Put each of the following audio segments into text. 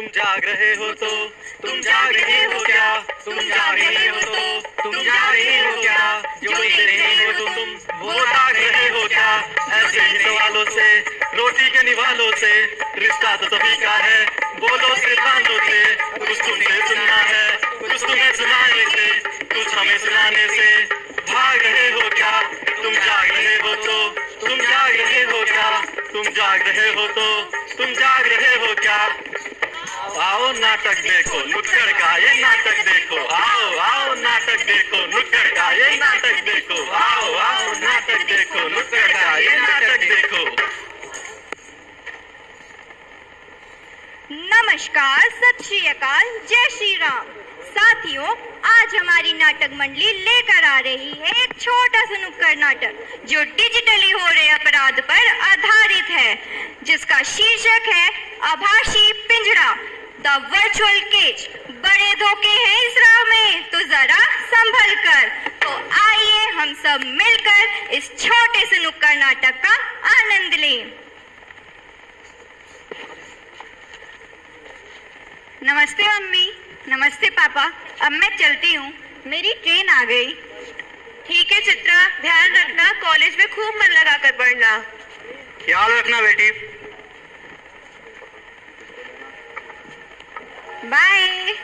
तुम जाग रहे हो तो तुम जाग रहे हो क्या, तुम जाग रहे हो तो तुम जाग रहे हो क्या, जो देख रहे हो तुम वो जाग रहे हो क्या। ऐसे ही सवालों से, रोटी के निवालों से, रिश्ता तो सभी का है, बोलो सिद्धांतों से। कुछ तुमसे सुनना है, कुछ तुम्हें सुनाने से, कुछ हमें सुनाने से। भाग रहे हो क्या, तुम जाग रहे हो तो तुम जाग रहे हो क्या, तुम जाग रहे हो तो तुम जाग रहे हो क्या। आओ नाटक देखो नुक्कड़ का ये नाटक देखो, आओ आओ नाटक देखो नुक्कड़ का ये नाटक देखो, आओ आओ नाटक देखो नुक्कड़ का ये नाटक देखो। नमस्कार, सत श्री अकाल, जय श्री राम। साथियों, आज हमारी नाटक मंडली लेकर आ रही है एक छोटा सा नुक्कड़ नाटक जो डिजिटली हो रहे अपराध पर आधारित है, जिसका शीर्षक है आभासी पिंजरा, द वर्चुअल केज। बड़े धोखे हैं इस राह में, तो जरा संभल कर। तो आइए हम सब मिलकर इस छोटे से नुक्कड़ नाटक का आनंद लें। नमस्ते मम्मी। नमस्ते पापा। अब मैं चलती हूँ, मेरी ट्रेन आ गई। ठीक है चित्रा, ध्यान रखना, कॉलेज में खूब मन लगा कर पढ़ना। ख्याल रखना बेटी। बाय।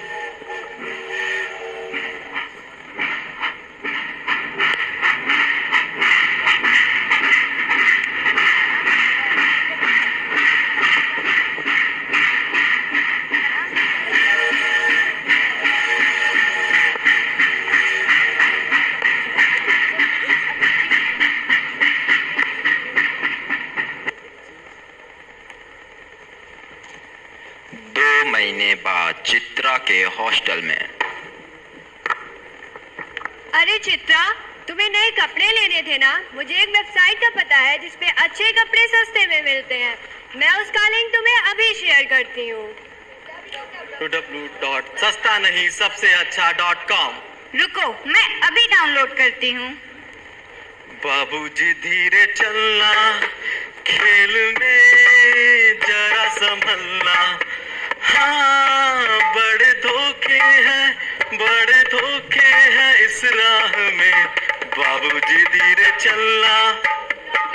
2 महीने बाद चित्रा के हॉस्टल में। अरे चित्रा, तुम्हें नए कपड़े लेने थे ना? मुझे एक वेबसाइट का पता है जिसपे अच्छे कपड़े सस्ते में मिलते हैं। मैं उसका लिंक तुम्हें अभी शेयर करती हूँ। सस्ता नहीं सबसे अच्छा.com। रुको, मैं अभी डाउनलोड करती हूँ। बाबूजी धीरे चलना, खेल में जरा संभलना। हाँ, बड़े धोखे हैं इस राह में, बाबूजी धीरे चलना।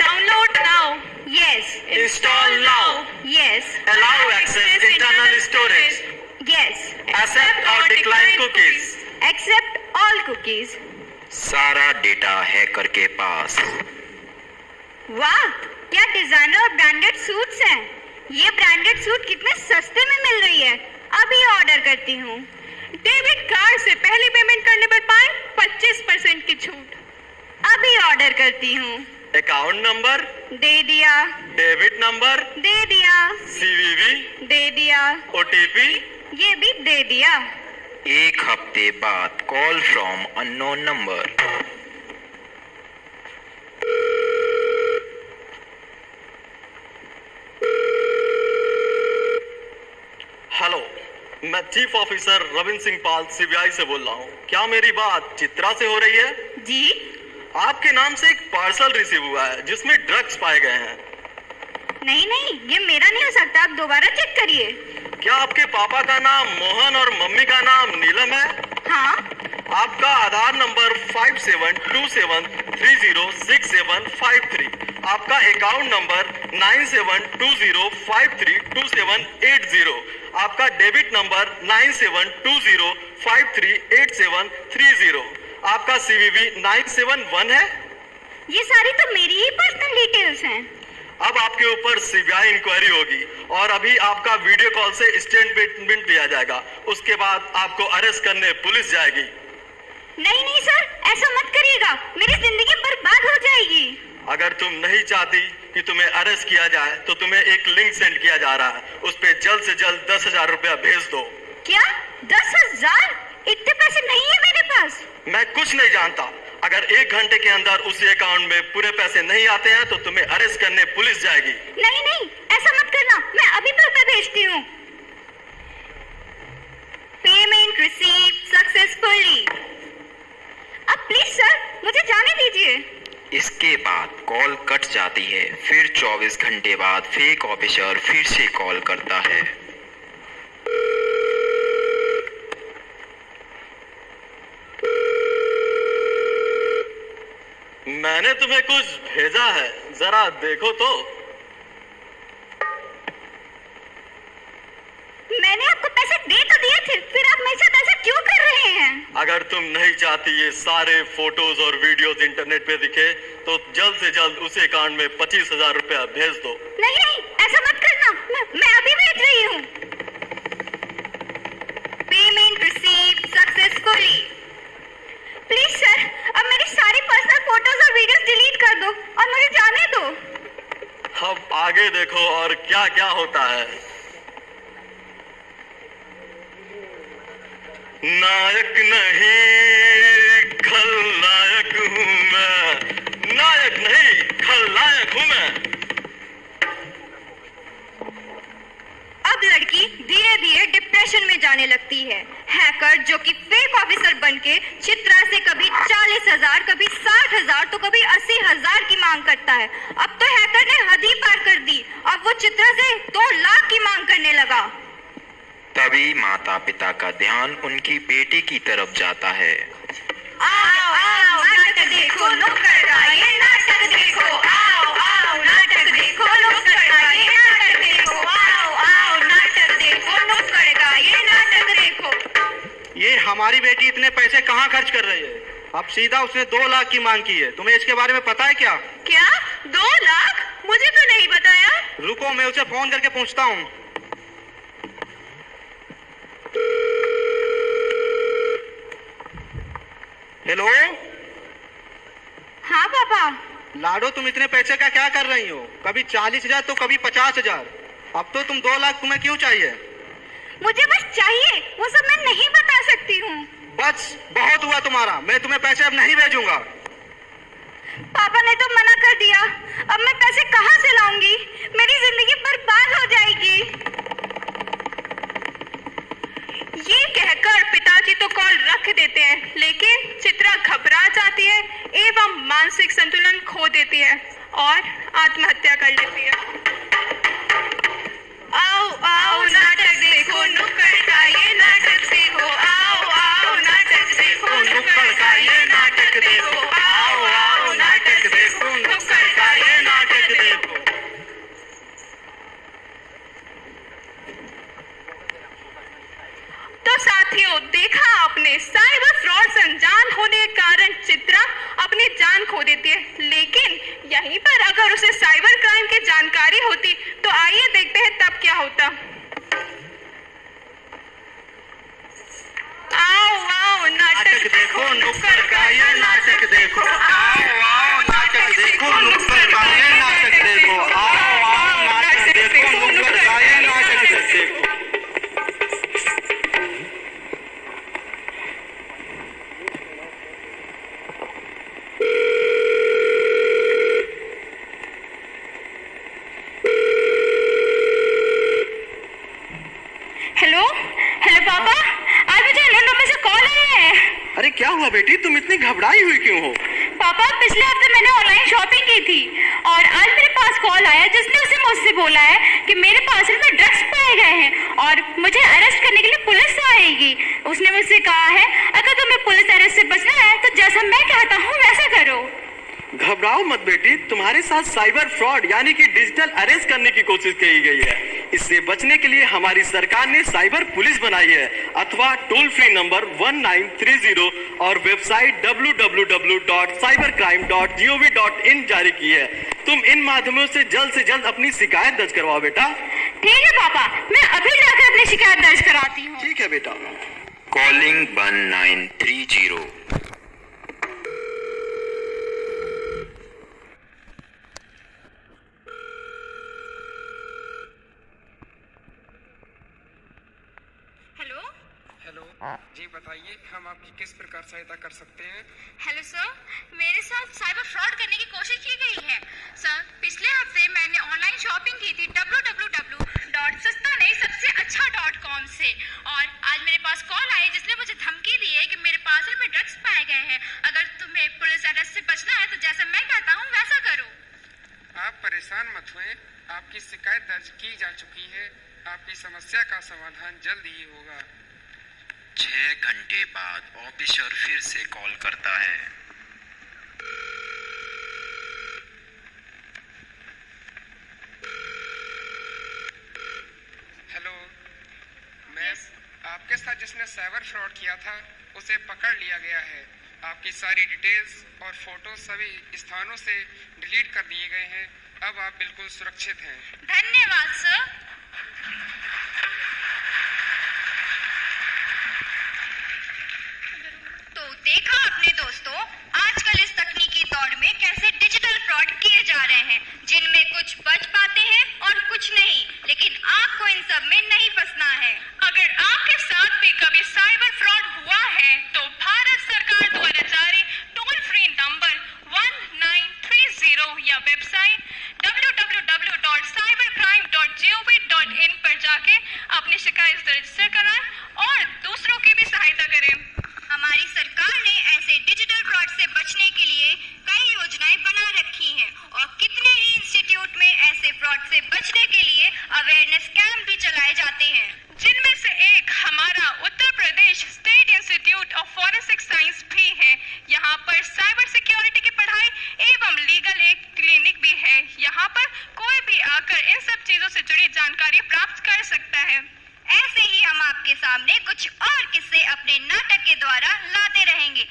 Download now. Yes. Install now. Yes. Allow access internal storage. Yes. Accept और decline cookies. Accept all cookies. सारा डेटा हैकर के पास। वाह, क्या डिजाइनर और ब्रांडेड सूट्स हैं। ये ब्रांडेड सूट कितने सस्ते में मिल रही है। अभी ऑर्डर करती हूँ। डेबिट कार्ड से पहली पेमेंट करने पर पाए 25% की छूट। अभी ऑर्डर करती हूँ। अकाउंट नंबर दे दिया। डेबिट नंबर दे दिया। CVV दे दिया। OTP ये भी दे दिया। 1 हफ्ते बाद call from unknown number. Hello, मैं चीफ ऑफिसर रविंद्र सिंह पाल CBI से बोल रहा हूँ। क्या मेरी बात चित्रा से हो रही है? जी। आपके नाम से एक पार्सल रिसीव हुआ है जिसमें ड्रग्स पाए गए हैं। नहीं नहीं, ये मेरा नहीं हो सकता, आप दोबारा चेक करिए। क्या आपके पापा का नाम मोहन और मम्मी का नाम नीलम है? हाँ। आपका आधार नंबर 5727306753। आपका अकाउंट नंबर 9720532780। आपका डेबिट नंबर 9720538730। आपका CVV 971 है। ये सारी तो मेरी ही पर्सनल डिटेल्स हैं। अब आपके ऊपर CBI इंक्वायरी होगी और अभी आपका वीडियो कॉल से स्टेटमेंट लिया जाएगा। उसके बाद आपको अरेस्ट करने पुलिस जाएगी। नहीं नहीं सर, ऐसा मत करिएगा, मेरी जिंदगी बर्बाद हो जाएगी। अगर तुम नहीं चाहती कि तुम्हें अरेस्ट किया जाए तो तुम्हें एक लिंक सेंड किया जा रहा है, उस पे जल्द से जल्द 10,000 रुपया भेज दो। क्या 10,000? इतने पैसे नहीं है मेरे पास। मैं कुछ नहीं जानता। अगर 1 घंटे के अंदर उसी अकाउंट में पूरे पैसे नहीं आते हैं तो तुम्हें अरेस्ट करने पुलिस जाएगी। नहीं नहीं, ऐसा मत करना, मैं अभी पैसे भेजती हूँ। Payment receive successfully. अब प्लीज सर, मुझे जाने दीजिए। इसके बाद कॉल कट जाती है। फिर 24 घंटे बाद फेक ऑफिसर फिर से कॉल करता है। मैंने तुम्हें कुछ भेजा है, जरा देखो तो। मैंने आपको पैसे दे तो दिए थे, फिर आप मेरे साथ ऐसा क्यों कर रहे हैं? अगर तुम नहीं चाहती ये सारे फोटोज और वीडियोस इंटरनेट पे दिखे तो जल्द से जल्द उस अकाउंट में 25,000 रुपया भेज दो। नहीं नहीं, ऐसा मत करना, मैं अभी भेज रही हूँ। Payment received successfully. Please sir, अब मेरी सारी पर्सनल फोटोज और वीडियोस डिलीट कर दो और मुझे जाने दो। अब आगे देखो और क्या क्या होता है। नायक नहीं खलनायक हूँ मैं, नायक नहीं खलनायक हूँ मैं। अब लड़की धीरे धीरे डिप्रेशन में जाने लगती है। हैकर जो कि फेक ऑफिसर बनके चित्रा से कभी 40,000, कभी 60,000 तो कभी 80,000 की मांग करता है। अब तो हैकर ने हद ही पार कर दी, अब वो चित्रा से 2 लाख की मांग करने लगा। तभी माता पिता का ध्यान उनकी बेटी की तरफ जाता है। आओ आओ नाटक देखो नुक्कड़ का ये नाटक देखो, आओ आओ नाटक देखो नुक्कड़ का ये नाटक देखो, आओ आओ नाटक देखो नुक्कड़ का ये नाटक देखो। ये हमारी बेटी इतने पैसे कहाँ खर्च कर रही है? अब सीधा उसने 2 लाख की मांग की है। तुम्हें इसके बारे में पता है क्या? क्या 2 लाख? मुझे तो नहीं बताया। रुको, मैं उसे फोन करके पूछता हूँ। हेलो। हाँ पापा। लाडो, तुम इतने पैसे का क्या कर रही हो? कभी 40,000 तो कभी 50,000। अब तो तुम 2 लाख तुम्हें क्यों चाहिए? मुझे बस चाहिए, वो सब मैं नहीं बता सकती हूँ। बस बहुत हुआ तुम्हारा, मैं तुम्हें पैसे अब नहीं भेजूंगा। पापा ने तो मना कर दिया, अब मैं पैसे कहाँ से लाऊंगी? मेरी जिंदगी बर्बाद हो जाएगी। ये कहकर पिताजी तो कॉल रख देते हैं, लेकिन चित्रा घबरा जाती है एवं मानसिक संतुलन खो देती है और आत्महत्या कर लेती है। आओ आओ नाटक देखो नुक्कड़ का ये नाटक देखो, आओ आओ नाटक देखो नुक्कड़ का ये नाटक देखो, आओ आओ नाटक देखो नुक्कड़ का ये नाटक देखो। तो साथियों, देखा आपने, साइबर फ्रॉड से अनजान होने के कारण चित्रा अपनी जान खो देती है, लेकिन यहीं पर अगर उसे साइबर क्राइम की जानकारी होती तो आइए देखते हैं तब क्या होता। आओ आओ नाटक देखो नुक्कड़ का ये नाटक देखो, आओ आओ नाटक देखो नुक्कड़ का ये नाटक देखो, आओ आओ नाटक देखो नुक्कड़ का ये नाटक देखो। हेलो हेलो पापा, आज मुझे अननोन नंबर से कॉल आया है। अरे क्या हुआ बेटी, तुम इतनी घबराई हुई क्यों हो? पापा, पिछले हफ्ते मैंने ऑनलाइन शॉपिंग की थी और आज मेरे पास कॉल आया जिसने उसे मुझसे बोला है कि मेरे पार्सल में ड्रग्स पाए गए हैं और मुझे अरेस्ट करने के लिए पुलिस आएगी। उसने मुझसे कहा है अगर तुम्हें पुलिस अरेस्ट से बचना है तो जैसा मैं कहता हूँ वैसा करो। घबराओ मत बेटी, तुम्हारे साथ साइबर फ्रॉड यानी कि डिजिटल अरेस्ट करने की कोशिश की गई है। इससे बचने के लिए हमारी सरकार ने साइबर पुलिस बनाई है अथवा टोल फ्री नंबर 1930 और वेबसाइट www.cybercrime.gov.in जारी की है। तुम इन माध्यमों से जल्द अपनी शिकायत दर्ज करवाओ बेटा। ठीक है पापा, मैं अभी जाकर अपनी शिकायत दर्ज कराती हूँ। ठीक है बेटा। कॉलिंग 1930। हेलो जी, बताइए हम आपकी किस प्रकार सहायता कर सकते हैं? हेलो सर, मेरे साथ साइबर फ्रॉड करने की कोशिश की गई है। सर, पिछले हफ्ते मैंने ऑनलाइन शॉपिंग की थी www.sastanehsabseacha.com से और आज मेरे पास कॉल आई जिसने मुझे धमकी दी है कि मेरे पार्सल में ड्रग्स पाए गए हैं। अगर तुम्हें पुलिस अरेस्ट से बचना है तो जैसा मैं कहता हूँ वैसा करो। आप परेशान मत हुए, आपकी शिकायत दर्ज की जा चुकी है। आपकी समस्या का समाधान जल्द ही होगा। 6 घंटे बाद ऑफिसर फिर से कॉल करता है। जिसने साइबर फ्रॉड किया था उसे पकड़ लिया गया है। आपकी सारी डिटेल्स और फोटो सभी स्थानों से डिलीट कर दिए गए हैं। अब आप बिल्कुल सुरक्षित हैं। धन्यवाद सर। तो देखा आपने दोस्तों, आजकल इस तकनीकी दौर में कैसे डिजिटल फ्रॉड किए जा रहे हैं, जिनमें कुछ बच पाते हैं और कुछ नहीं, लेकिन आपको इन सब में नहीं फंसना है। अगर आपके साथ भी कभी साइबर फ्रॉड हुआ है तो भारत सरकार द्वारा जारी टोल फ्री नंबर 1930 या वेबसाइट www.cybercrime.gov.in पर जाके अपनी शिकायत रजिस्टर कराएं और दूसरों की भी सहायता करें। हमारी सरकार ने ऐसे डिजिटल फ्रॉड से बचने के लिए कई योजनाएं बना रखी हैं और कितने ही इंस्टीट्यूट में ऐसे फ्रॉड से बचने के लिए अवेयरनेस कैंप भी चलाए जाते हैं, जिनमें से एक हमारा Uttar Pradesh state institute of forensic science भी है। यहाँ पर साइबर सिक्योरिटी की पढ़ाई एवं लीगल एक क्लिनिक भी है। यहाँ पर कोई भी आकर इन सब चीजों से जुड़ी जानकारी प्राप्त कर सकता है। ऐसे ही हम आपके सामने कुछ और किस्से अपने नाटक के द्वारा लाते रहेंगे।